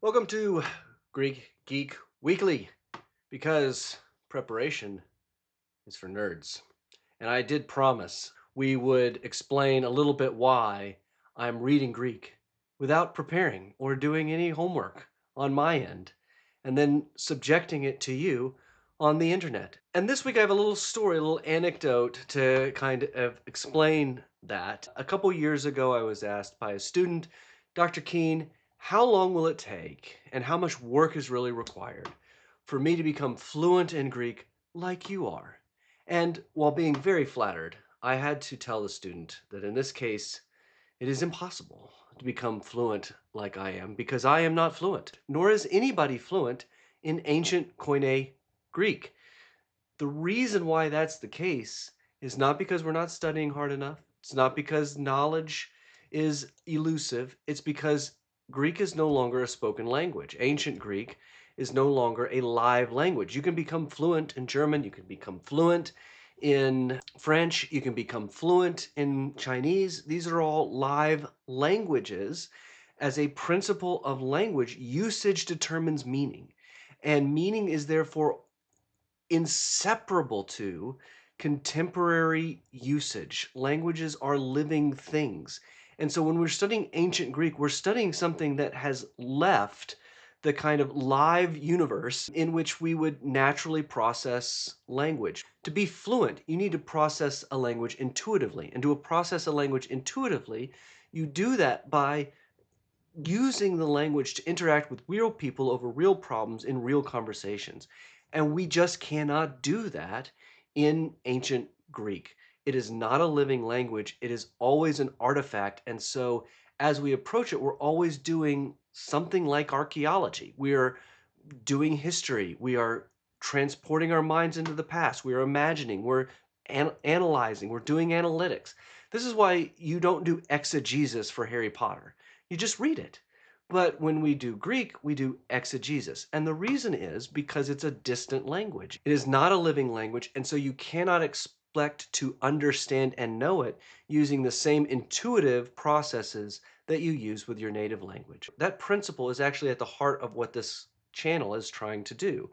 Welcome to Greek Geek Weekly because preparation is for nerds. And I did promise we would explain a little bit why I'm reading Greek without preparing or doing any homework on my end, and then subjecting it to you on the internet. And this week I have a little story, a little anecdote to kind of explain that. A couple years ago, I was asked by a student, Dr. Keen, how long will it take and how much work is really required for me to become fluent in Greek like you are? And while being very flattered, I had to tell the student that in this case, it is impossible to become fluent like I am because I am not fluent, nor is anybody fluent in ancient Koine Greek. The reason why that's the case is not because we're not studying hard enough. It's not because knowledge is elusive. It's because Greek is no longer a spoken language. Ancient Greek is no longer a live language. You can become fluent in German, you can become fluent in French, you can become fluent in Chinese. These are all live languages. As a principle of language, usage determines meaning. And meaning is therefore inseparable to contemporary usage. Languages are living things. And so when we're studying ancient Greek, we're studying something that has left the kind of live universe in which we would naturally process language. To be fluent, you need to process a language intuitively. And to process a language intuitively, you do that by using the language to interact with real people over real problems in real conversations. And we just cannot do that in ancient Greek. It is not a living language, it is always an artifact. And so as we approach it, we're always doing something like archaeology. We are doing history, we are transporting our minds into the past, we are imagining, we're analyzing, we're doing analytics. This is why you don't do exegesis for Harry Potter. You just read it. But when we do Greek, we do exegesis. And the reason is because it's a distant language. It is not a living language, and so you cannot expect to understand and know it using the same intuitive processes that you use with your native language. That principle is actually at the heart of what this channel is trying to do.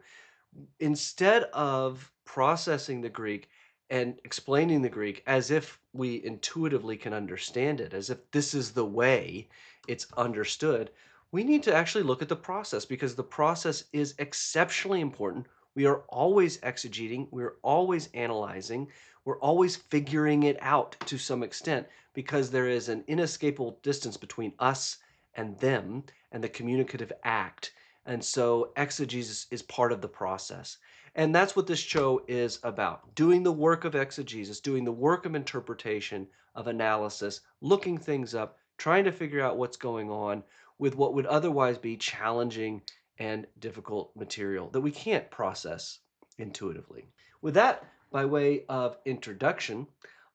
Instead of processing the Greek and explaining the Greek as if we intuitively can understand it, as if this is the way it's understood, we need to actually look at the process because the process is exceptionally important. We are always exegeting, we're always analyzing, we're always figuring it out to some extent because there is an inescapable distance between us and them and the communicative act. And so exegesis is part of the process. And that's what this show is about. Doing the work of exegesis, doing the work of interpretation, of analysis, looking things up, trying to figure out what's going on with what would otherwise be challenging and difficult material that we can't process intuitively. With that, by way of introduction,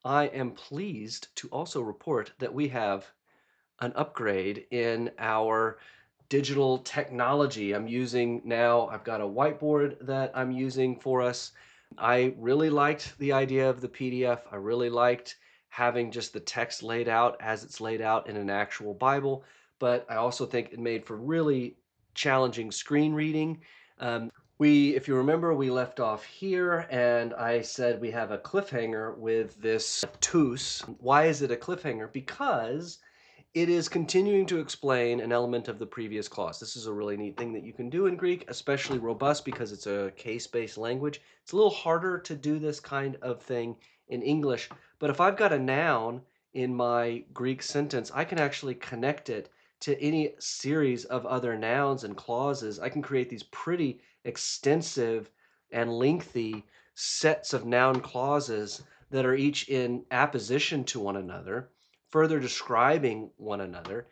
I am pleased to also report that we have an upgrade in our digital technology. I'm using now, I've got a whiteboard that I'm using for us. I really liked the idea of the PDF. I really liked having just the text laid out as it's laid out in an actual Bible, but I also think it made for really challenging screen reading. If you remember, we left off here and I said we have a cliffhanger with this tous. Why is it a cliffhanger? Because it is continuing to explain an element of the previous clause. This is a really neat thing that you can do in Greek, especially robust because it's a case-based language. It's a little harder to do this kind of thing in English, but if I've got a noun in my Greek sentence, I can actually connect it to any series of other nouns and clauses. I can create these pretty extensive and lengthy sets of noun clauses that are each in apposition to one another, further describing one another,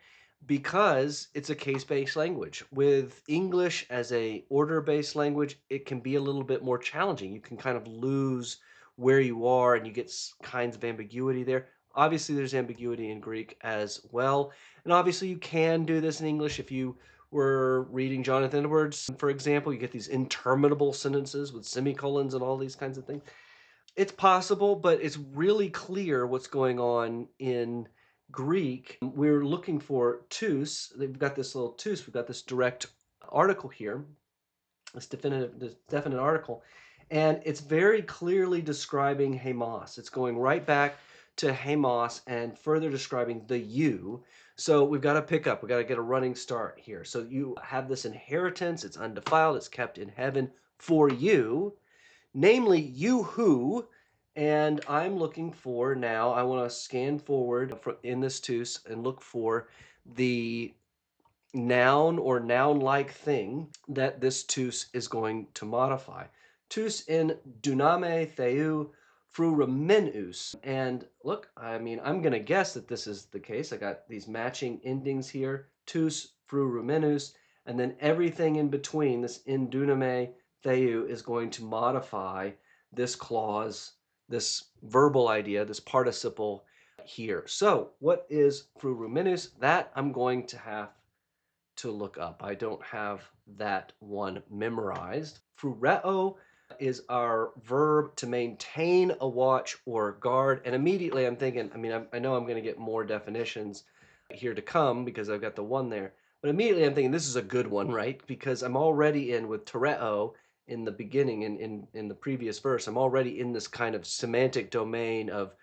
because it's a case-based language. With English as a order-based language, it can be a little bit more challenging. You can kind of lose where you are and you get kinds of ambiguity there. Obviously, there's ambiguity in Greek as well. And obviously, you can do this in English if you were reading Jonathan Edwards, for example. You get these interminable sentences with semicolons and all these kinds of things. It's possible, but it's really clear what's going on in Greek, we're looking for tous. They've got this little tous. We've got this direct article here, this definite article, and it's very clearly describing Hamas. It's going right back to Hamas and further describing the you. So we've got to pick up. We've got to get a running start here. So you have this inheritance. It's undefiled. It's kept in heaven for you, namely you who. And I'm looking for now, I want to scan forward in this tous and look for the noun or noun-like thing that this tous is going to modify. Tous in duname theou frumenus. And look, I mean, I'm going to guess that this is the case. I got these matching endings here, tous frumenus, and then everything in between, this in duname theou, is going to modify this clause, this verbal idea, this participle here. So what is frumenus? That I'm going to have to look up. I don't have that one memorized. Frureo is our verb to maintain a watch or guard. And immediately I'm thinking, I mean, I know I'm going to get more definitions here to come because I've got the one there. But immediately I'm thinking this is a good one, right? Because I'm already in with tereo in the beginning, in the previous verse. I'm already in this kind of semantic domain of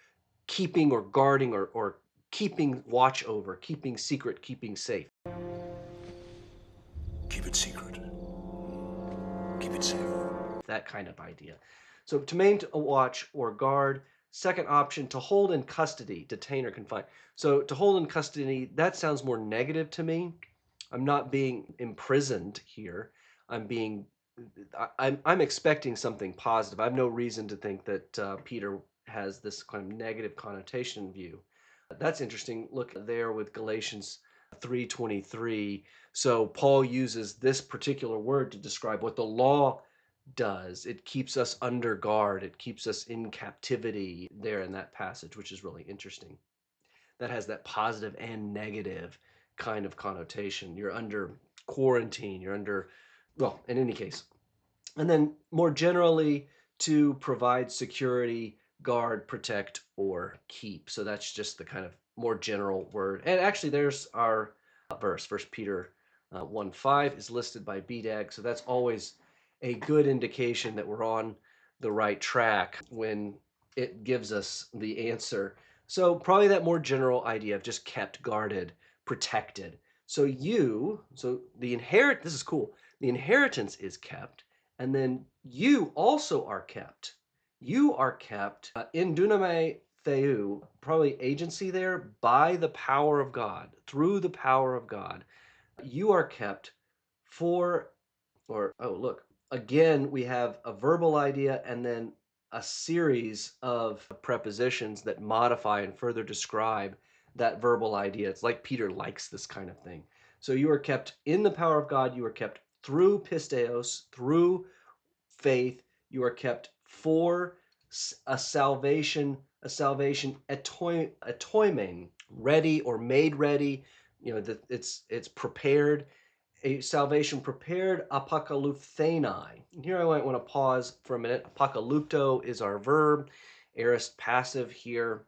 keeping or guarding or keeping watch over, keeping secret, keeping safe. Keep it secret. Keep it safe. That kind of idea. So to maintain a watch or guard. Second option, to hold in custody, detain or confine. So to hold in custody, that sounds more negative to me. I'm not being imprisoned here. I'm being, I'm expecting something positive. I have no reason to think that Peter has this kind of negative connotation view. That's interesting. Look there with Galatians 3:23. So Paul uses this particular word to describe what the law does. It keeps us under guard. It keeps us in captivity there in that passage, which is really interesting. That has that positive and negative kind of connotation. You're under quarantine. You're under, well, in any case. And then more generally, to provide security, guard, protect, or keep. So that's just the kind of more general word. And actually, there's our verse. First Peter 1:5 is listed by BDAG. So that's always a good indication that we're on the right track when it gives us the answer. So probably that more general idea of just kept, guarded, protected. So this is cool. The inheritance is kept, and then you also are kept. You are kept in duname theou, probably agency there, by the power of God, through the power of God. You are kept for, or, oh, look, again, we have a verbal idea and then a series of prepositions that modify and further describe that verbal idea. It's like Peter likes this kind of thing. So you are kept in the power of God. You are kept through pisteos, through faith. You are kept for a salvation etoiming, ready or made ready. You know, that it's prepared, a salvation prepared, apokalupthenai. And here I might want to pause for a minute. Apokalupto is our verb, aorist passive here,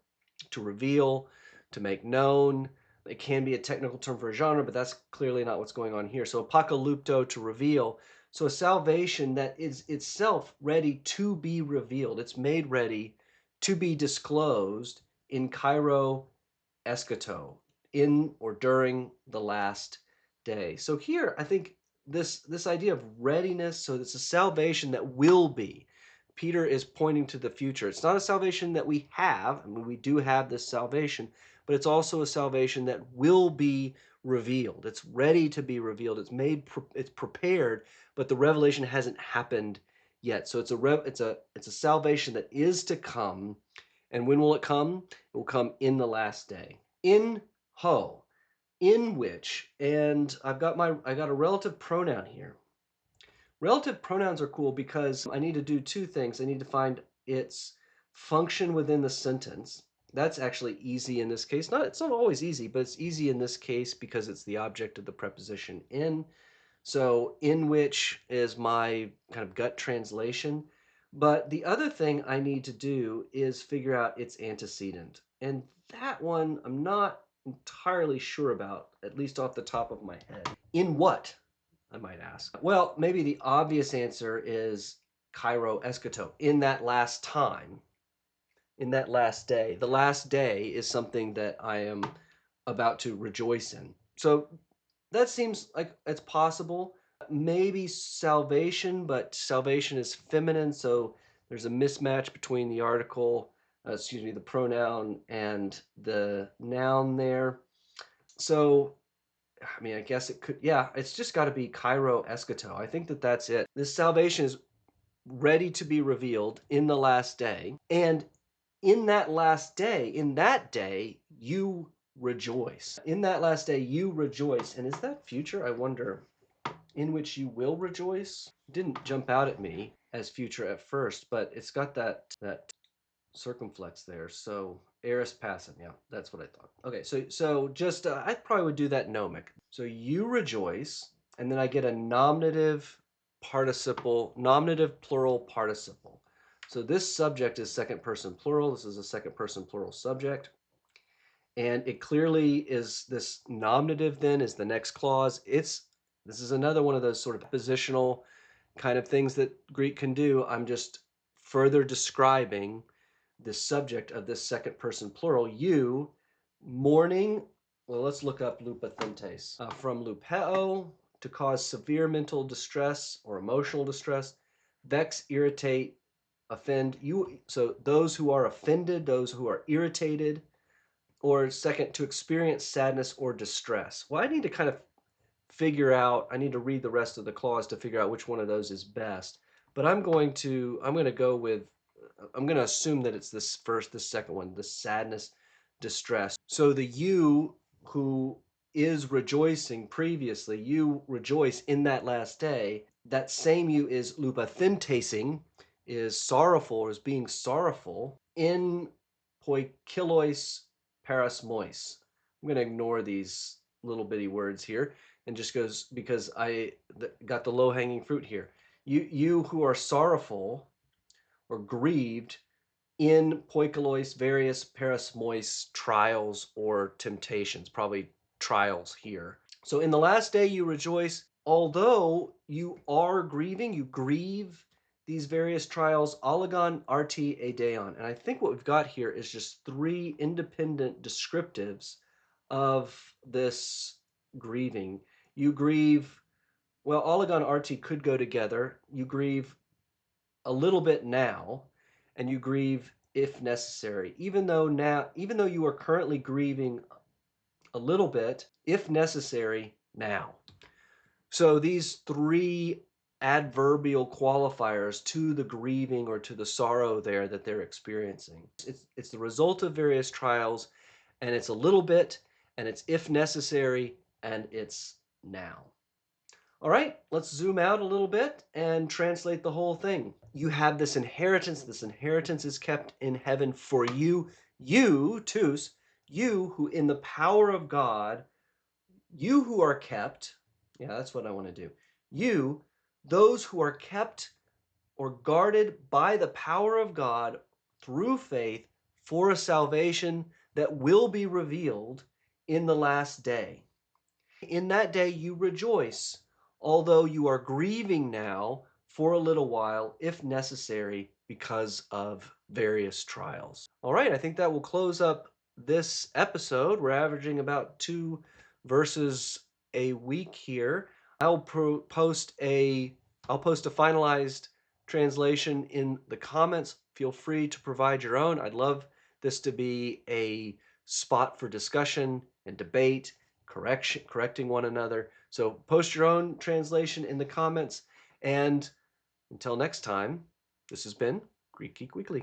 to reveal, to make known. It can be a technical term for a genre, but that's clearly not what's going on here. So apokalupto, to reveal. So a salvation that is itself ready to be revealed. It's made ready to be disclosed in Cairo eschato, in or during the last day. So here, I think this idea of readiness, so it's a salvation that will be. Peter is pointing to the future. It's not a salvation that we have. I mean, we do have this salvation, but it's also a salvation that will be revealed. It's ready to be revealed. It's prepared, but the revelation hasn't happened yet. So it's a salvation that is to come. And when will it come? It will come in the last day. In ho, in which, and I got a relative pronoun here. Relative pronouns are cool because I need to do two things. I need to find its function within the sentence. That's actually easy in this case. It's not always easy, but it's easy in this case because it's the object of the preposition in. So in which is my kind of gut translation. But the other thing I need to do is figure out its antecedent. And that one I'm not entirely sure about, at least off the top of my head. In what, I might ask? Well, maybe the obvious answer is Cairo eschato, in that last time, in that last day. The last day is something that I am about to rejoice in. So that seems like it's possible. Maybe salvation, but salvation is feminine, so there's a mismatch between the article, excuse me, the pronoun and the noun there. So, I mean, I guess it could, yeah, it's just got to be Cairo eschato. I think that that's it. This salvation is ready to be revealed in the last day. And in that last day, in that day, you rejoice. In that last day, you rejoice. And is that future? I wonder. In which you will rejoice didn't jump out at me as future at first, but it's got that circumflex there. So aorist passive, yeah, that's what I thought. Okay, so just I probably would do that gnomic. So you rejoice, and then I get a nominative participle, nominative plural participle. So this subject is second person plural. This is a second person plural subject. And it clearly is this nominative then is the next clause. This is another one of those sort of positional kind of things that Greek can do. I'm just further describing the subject of this second person plural. You, mourning, well, let's look up lupathentes. From lupeo, to cause severe mental distress or emotional distress, vex, irritate, offend. You, so those who are offended, those who are irritated, or second, to experience sadness or distress. Well, I need to kind of figure out, I need to read the rest of the clause to figure out which one of those is best. But I'm going to go with, I'm going to assume that it's this second one, the sadness, distress. So the you who is rejoicing previously, you rejoice in that last day. That same you is lupathentasing, is sorrowful, is being sorrowful in poikilois parasmois. I'm going to ignore these little bitty words here and just goes because got the low hanging fruit here. You who are sorrowful or grieved in poikilois various parasmois trials or temptations, probably trials here. So in the last day you rejoice, although you are grieving, you grieve these various trials, allegon arti eideon. And I think what we've got here is just three independent descriptives of this grieving. You grieve, well, allegon arti could go together. You grieve a little bit now, and you grieve if necessary. Even though you are currently grieving a little bit, if necessary, now. So these three adverbial qualifiers to the grieving or to the sorrow there that they're experiencing. It's the result of various trials, and it's a little bit, and it's if necessary, and it's now. All right, let's zoom out a little bit and translate the whole thing. You have this inheritance. This inheritance is kept in heaven for you. You, tous, you who in the power of God, you who are kept, yeah, that's what I want to do. You, those who are kept or guarded by the power of God through faith for a salvation that will be revealed in the last day. In that day you rejoice, although you are grieving now for a little while, if necessary, because of various trials. All right, I think that will close up this episode. We're averaging about 2 verses a week here. Post a finalized translation in the comments. Feel free to provide your own. I'd love this to be a spot for discussion and debate, correcting one another. So post your own translation in the comments. And until next time, this has been Greek Geek Weekly.